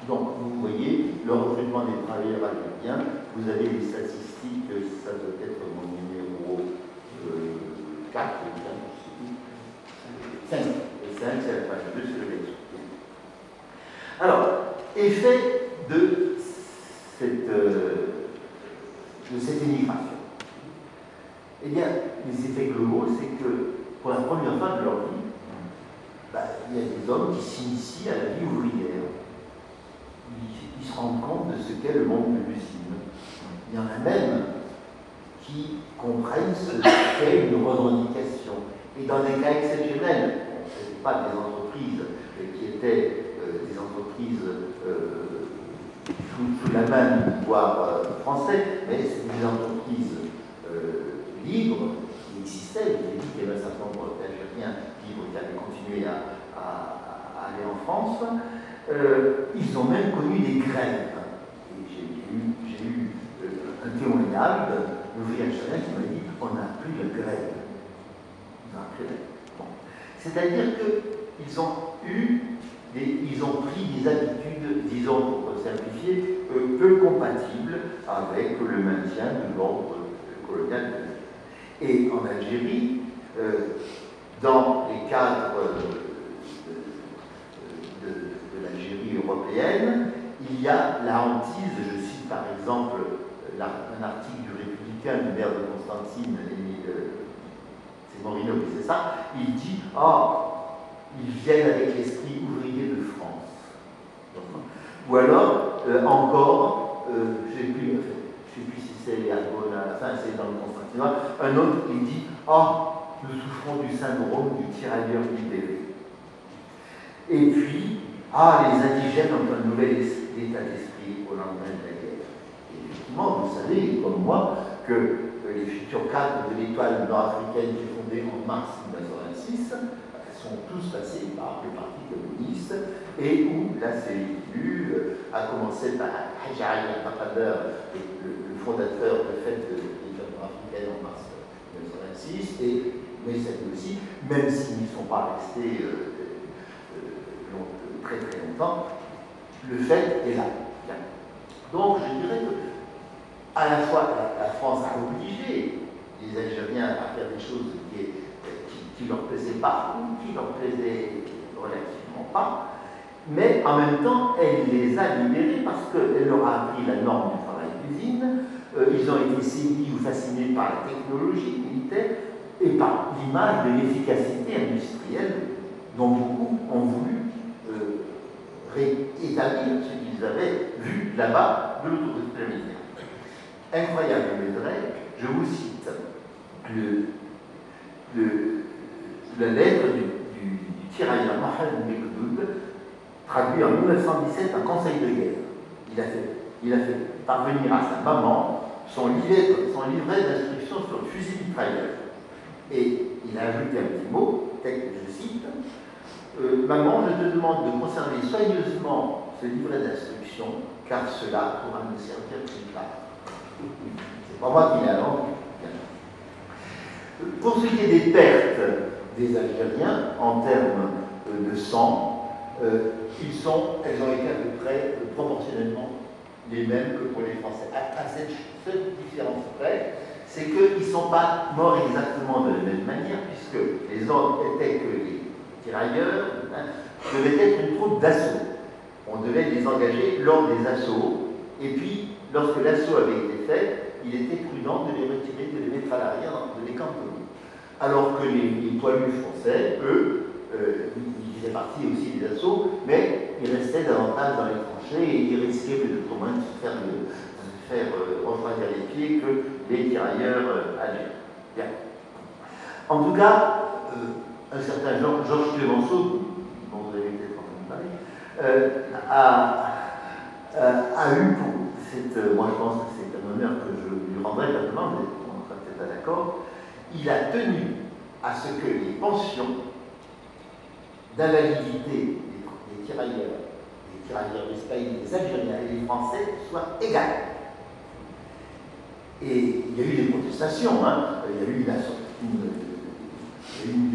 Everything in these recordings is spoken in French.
Donc, vous voyez, le recrutement des travailleurs algériens, vous avez les statistiques, ça doit être mon numéro 4, 5. Et 5, c'est la page 2, c'est le texte. Alors, effet de cette émigration. Eh bien, les effets globaux, c'est que pour la première fois de leur vie, il y a des hommes qui s'initient à la vie ouvrière. Ils se rendent compte de ce qu'est le monde de l'usine. Il y en a même qui comprennent ce qu'est une revendication. Et dans des cas exceptionnels, ce n'étaient pas des entreprises qui étaient des entreprises sous la main du pouvoir français, mais c'est des entreprises libres qui existaient. J'ai dit qu'il y avait un certain nombre d'Algériens libres qui avaient continué à aller en France. Ils ont même connu des grèves. Et j'ai eu un témoignage d'un ouvrier algérien qui m'a dit on n'a plus de grève. Bon. C'est-à-dire qu'ils ont pris des habitudes, disons pour simplifier, peu compatibles avec le maintien de l'ordre colonial. Et en Algérie, dans les cadres de l'Algérie européenne, il y a la hantise, je cite par exemple un article du Républicain, du maire de Constantine, c'est Morino qui fait ça, il dit « ils viennent avec l'esprit ouvrier de France ». Ou alors, encore, je ne sais plus si c'est Argona, enfin c'est dans le Constantinois, un autre qui dit « nous souffrons du syndrome du tirailleur libéré ». Et puis, les indigènes ont un nouvel état d'esprit au lendemain de la guerre. Et effectivement, vous savez, comme moi, que les futurs cadres de l'étoile nord-africaine qui est fondée en mars 1926 sont tous passés par le Parti communiste et où la CEU a commencé par Hadj Ali al-Taqader, le fondateur de fait de l'étoile nord-africaine en mars 1926, et Messaoudi aussi, même s'ils ne sont pas restés très très longtemps, le fait est là. Bien. Donc je dirais que à la fois la France a obligé les Algériens à faire des choses qui leur plaisaient pas ou qui leur plaisaient relativement pas, mais en même temps elle les a libérés parce qu'elle leur a appris la norme du travail d'usine, ils ont été séduits ou fascinés par la technologie militaire et par l'image de l'efficacité industrielle dont beaucoup ont voulu réétablir ce qu'ils avaient vu là-bas de l'autre côté de la Méditerranée. Incroyable, mais vrai, je vous cite la lettre du tirailleur Mohamed Mekdoud, traduit en 1917 un conseil de guerre. Il a fait parvenir à sa maman son livret d'instruction sur le fusil mitrailleur. Et il a ajouté un petit mot, tel que je cite, maman, je te demande de conserver soigneusement ce livret d'instruction, car cela pourra nous servir plus tard. C'est pas moi qui l'ai inventé. Pour ce qui est des pertes des Algériens en termes de sang, elles ont été à peu près proportionnellement les mêmes que pour les Français. À cette seule différence près, c'est qu'ils ne sont pas morts exactement de la même manière, puisque les hommes étaient que les tirailleurs, devaient être une troupe d'assaut. On devait les engager lors des assauts, et puis, lorsque l'assaut avait été fait, il était prudent de les retirer, de les mettre à l'arrière, de les cantonner. Alors que les poilus français, eux, ils faisaient partie aussi des assauts, mais ils restaient davantage dans les tranchées et ils risquaient peut-être au moins de se faire refroidir les pieds que les tirailleurs algériens. Bien. En tout cas, un certain Georges Clemenceau, dont vous avez peut-être entendu parler, a eu pour cette. Moi, je pense que c'est un honneur que je lui rendrai maintenant, mais on sera peut-être pas d'accord. Il a tenu à ce que les pensions d'invalidité des tirailleurs d'Espagne, des Algériens et des Français soient égales. Et il y a eu des protestations, il y a eu une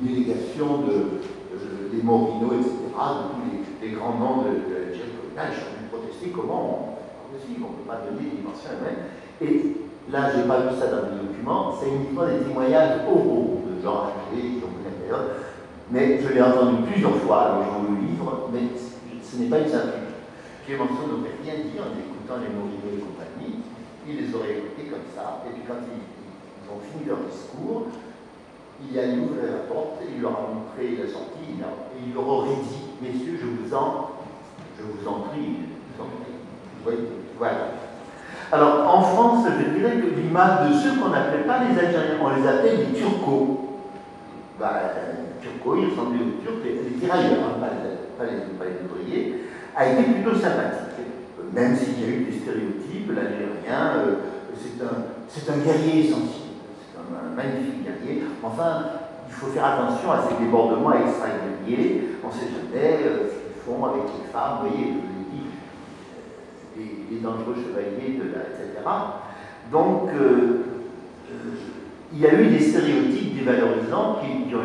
délégation des Morino, etc., de tous les grands noms de l'Algérie coloniale, ils sont venus protester comment on ne peut pas donner des dimensions humaines. Et là, je n'ai pas vu ça dans les documents, c'est uniquement des témoignages oraux de gens âgés qui ont connu la période, mais je l'ai entendu plusieurs fois, alors je vous le livre, mais ce n'est pas une certitude. Clémenceau n'aurait rien dit en écoutant les Morino et compagnie, il les aurait écoutés comme ça, et puis quand ils ont fini leur discours, il a ouvert la porte, il leur a montré la sortie, et il leur aurait dit, messieurs, je vous en prie, vous voyez, voilà. Alors, en France, je dirais que l'image de ceux qu'on n'appelait pas les Algériens, on les appelait les Turcos. Les Turcos, ils ressemblaient aux Turcs, les tirailleurs, pas les ouvriers, a été plutôt sympathique. Même s'il y a eu des stéréotypes, l'Algérien, c'est un guerrier essentiel, c'est un magnifique guerrier. Enfin, il faut faire attention à ces débordements extra-guerriers, on ne sait jamais ce qu'ils font avec les femmes, vous voyez, les dangereux chevaliers, etc. Donc, il y a eu des stéréotypes dévalorisants qui ont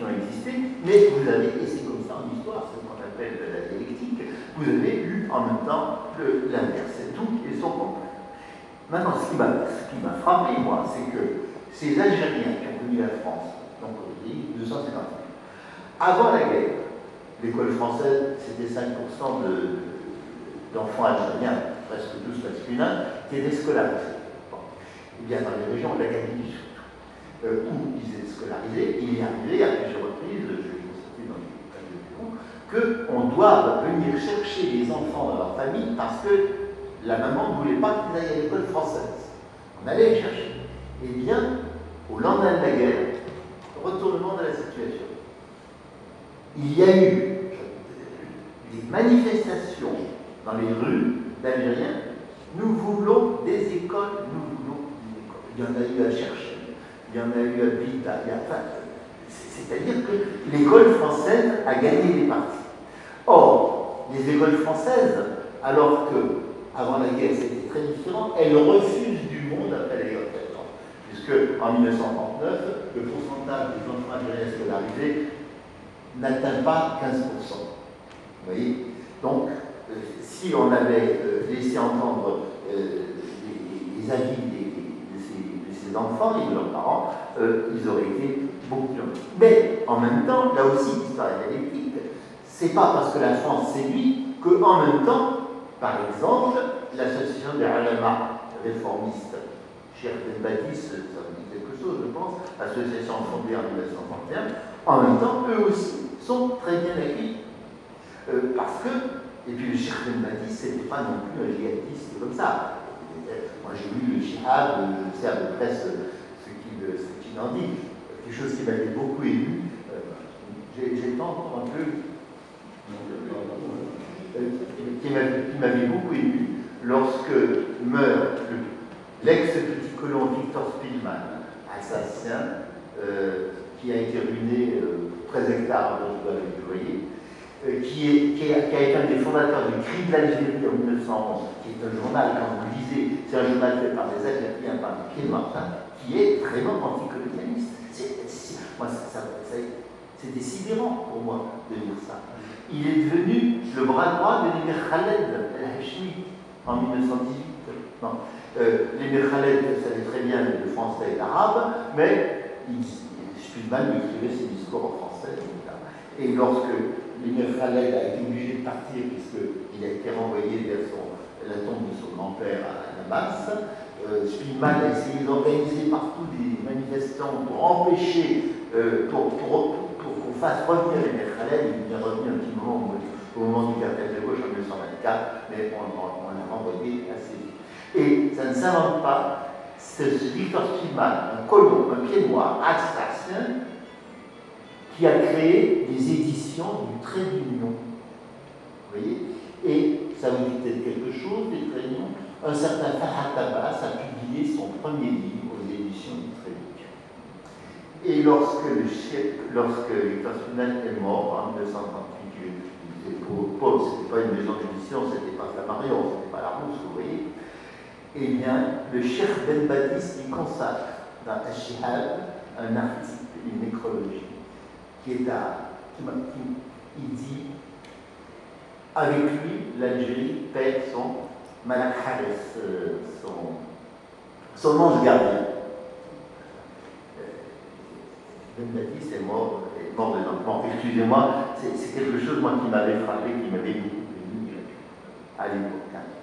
existé, mais vous avez, et c'est comme ça en histoire, c'est ce qu'on appelle la dialectique, vous avez eu en même temps l'inverse, c'est tout et son contraire. Maintenant, ce qui m'a frappé, moi, c'est que ces Algériens qui ont connu la France, donc au pays, 250 000, avant la guerre, l'école française, c'était 5% d'enfants algériens, presque tous masculins, qui étaient scolarisés. Bon. Et bien dans les régions de l'Acadie surtout, où ils étaient scolarisés, il est arrivé à plusieurs reprises, je l'ai constaté dans les cas qu'on doit venir chercher les enfants dans leur famille parce que la maman ne voulait pas qu'ils aillent à l'école française. On allait les chercher. Eh bien, au lendemain de la guerre, retournement de la situation. Il y a eu des manifestations dans les rues d'Algériens. Nous voulons des écoles, nous voulons des écoles. Il y en a eu à chercher, il y en a eu à Bida, c'est-à-dire que l'école française a gagné des parties. Or, les écoles françaises, alors que avant la guerre c'était très différent, elles refusent du monde après la guerre de 14 ans. Puisque en 1939, le pourcentage des enfants algériens scolarisés n'atteint pas 15%. Vous voyez? Donc, si on avait laissé entendre les avis de ces enfants et de leurs parents, ils auraient été beaucoup plus nombreux. Mais en même temps, là aussi, l'histoire est dialectique. C'est pas parce que la France séduit qu'en même temps, par exemple, l'association des ulama réformistes, Cheikh Ben Badis, ça vous dit quelque chose, je pense, association fondée en 1931, en même temps, eux aussi sont très bien acquis. Parce que, et puis le Cheikh Ben Badis, c'était pas non plus un djihadiste comme ça. Moi j'ai lu le djihad, je sais à peu près ce qu'il en dit. Quelque chose qui m'avait beaucoup ému. J'ai encore un peu. Qui m'avait beaucoup ému lorsque meurt l'ex-petit colon Victor Spillman, assassin, qui a été ruiné 13 hectares de voyez, qui a été un des fondateurs du Cri de l'Algérie en 1911, qui est un journal, quand vous le lisez, c'est un journal fait par des Algériens, par des Pieds Martin, qui est vraiment anticolonialiste. C'était sidérant pour moi de lire ça. Il est devenu le bras droit de l'émir Khaled el-Hachemi en 1918. L'émir Khaled savait très bien le français et l'arabe, mais Spillman lui écrivait ses discours en français. Et lorsque l'émir Khaled a été obligé de partir, puisqu'il a été renvoyé vers la tombe de son grand-père à Damas, Spillman a essayé d'organiser partout des manifestants pour empêcher, pour qu'on fasse revenir l'émir Khaled. Il est revenu un petit moment au moment du cartel de gauche en 1924, mais on l'a renvoyé assez vite. Et ça ne s'invente pas. Ce Victor Spillman, un colon, un pied noir, assassin, qui a créé des éditions du Trait d'Union. Vous voyez? Et ça vous dit peut-être quelque chose, des Traits d'Union. Un certain Farhat Abbas a publié son premier livre aux éditions du Trait d'Union. Et lorsque Victor Spillman est mort en 1938, il était pauvre, c'était pas une maison d'édition, c'était pas Flammarion, c'était pas la Rousse, vous voyez. Eh bien, le Cheikh Ben Badis y consacre dans Al-Shihab un article, une nécrologie, il dit avec lui, l'Algérie perd son Malak Hares, son ange gardien. Ben Baptiste est mort de l'enfant. Excusez-moi, c'est quelque chose moi, qui m'avait frappé, qui m'avait beaucoup ému à l'époque.